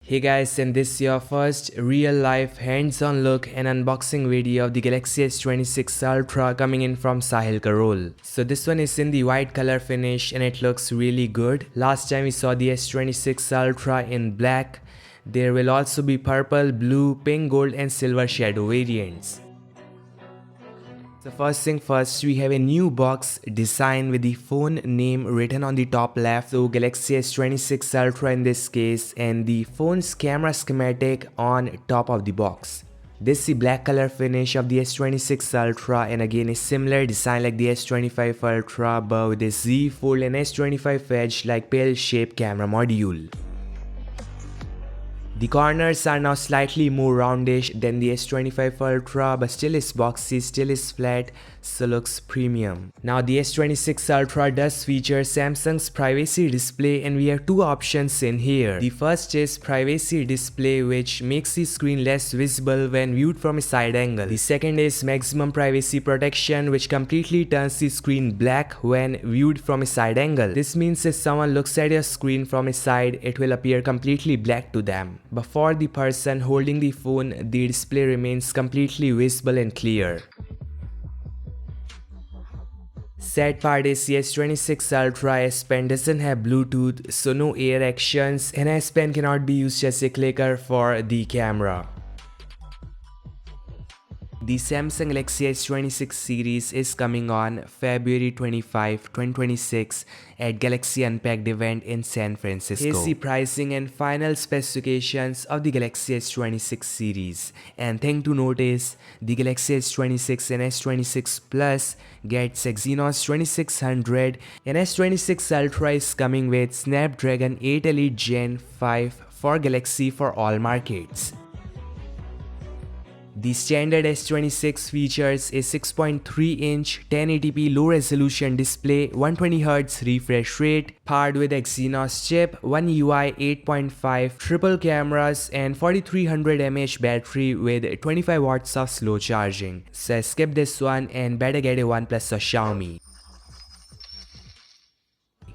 Hey guys, and this is your first real life hands-on look and unboxing video of the Galaxy S26 Ultra coming in from Sahil Karol. So this one is in the white color finish and it looks really good. Last time we saw the S26 Ultra in black. There will also be purple, blue, pink, gold and silver shadow variants. So first thing first, we have a new box design with the phone name written on the top left, so Galaxy S26 Ultra in this case, and the phone's camera schematic on top of the box. This is the black color finish of the S26 Ultra, and again a similar design like the S25 Ultra but with a Z Fold and S25 Edge like pill shaped camera module. The corners are now slightly more roundish than the S25 Ultra, but still is boxy, still is flat, so looks premium. Now the S26 Ultra does feature Samsung's privacy display and we have two options in here. The first is privacy display, which makes the screen less visible when viewed from a side angle. The second is maximum privacy protection, which completely turns the screen black when viewed from a side angle. This means if someone looks at your screen from a side, it will appear completely black to them. But for the person holding the phone, the display remains completely visible and clear. Sad part is the S26 Ultra S Pen doesn't have Bluetooth, so no air actions, and S Pen cannot be used as a clicker for the camera. The Samsung Galaxy S26 series is coming on February 25, 2026 at Galaxy Unpacked event in San Francisco. Here's the pricing and final specifications of the Galaxy S26 series. And thing to note is, the Galaxy S26 and S26 Plus gets Exynos 2600 and S26 Ultra is coming with Snapdragon 8 Elite Gen 5 for Galaxy for all markets. The standard S26 features a 6.3-inch 1080p low-resolution display, 120Hz refresh rate, paired with Exynos chip, OneUI 8.5, triple cameras, and 4300 mAh battery with 25 watts of slow charging. So skip this one and better get a OnePlus or Xiaomi.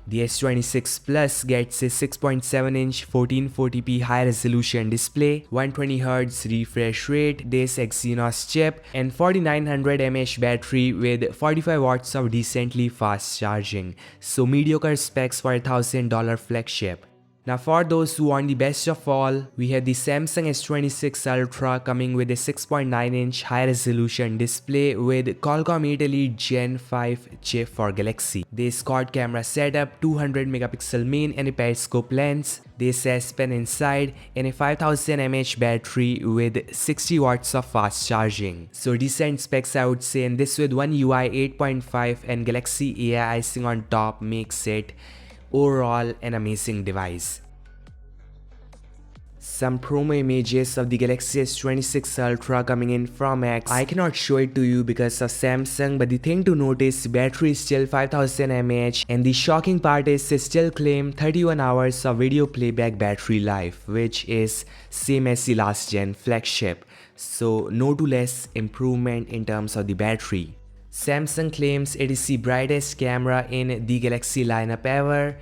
The S26 Plus gets a 6.7-inch 1440p high-resolution display, 120Hz refresh rate, this Exynos chip, and 4900 mAh battery with 45 watts of decently fast charging. So mediocre specs for a $1,000 flagship. Now for those who want the best of all, we have the Samsung S26 Ultra coming with a 6.9-inch high-resolution display with Qualcomm 8 Elite Gen 5 chip for Galaxy. This quad camera setup, 200MP main and a periscope lens, this S Pen inside, and a 5000 mAh battery with 60 watts of fast charging. So decent specs I would say, and this with OneUI 8.5 and Galaxy AI icing on top makes it overall an amazing device. Some promo images of the Galaxy S26 Ultra coming in from X. I cannot show it to you because of Samsung, but the thing to notice, battery is still 5000 mAh, and the shocking part is they still claim 31 hours of video playback battery life, which is same as the last gen flagship. So no to less improvement in terms of the battery. Samsung claims it is the brightest camera in the Galaxy lineup ever,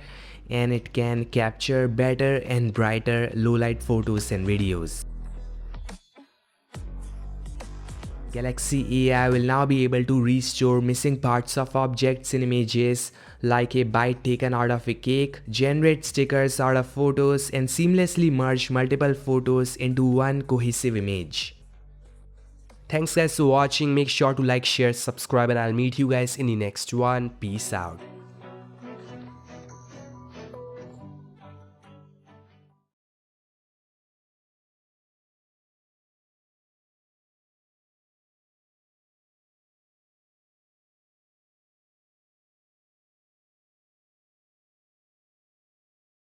and it can capture better and brighter low-light photos and videos. Galaxy AI will now be able to restore missing parts of objects in images, like a bite taken out of a cake, generate stickers out of photos, and seamlessly merge multiple photos into one cohesive image. Thanks guys for watching. Make sure to like, share, subscribe, and I'll meet you guys in the next one. Peace out.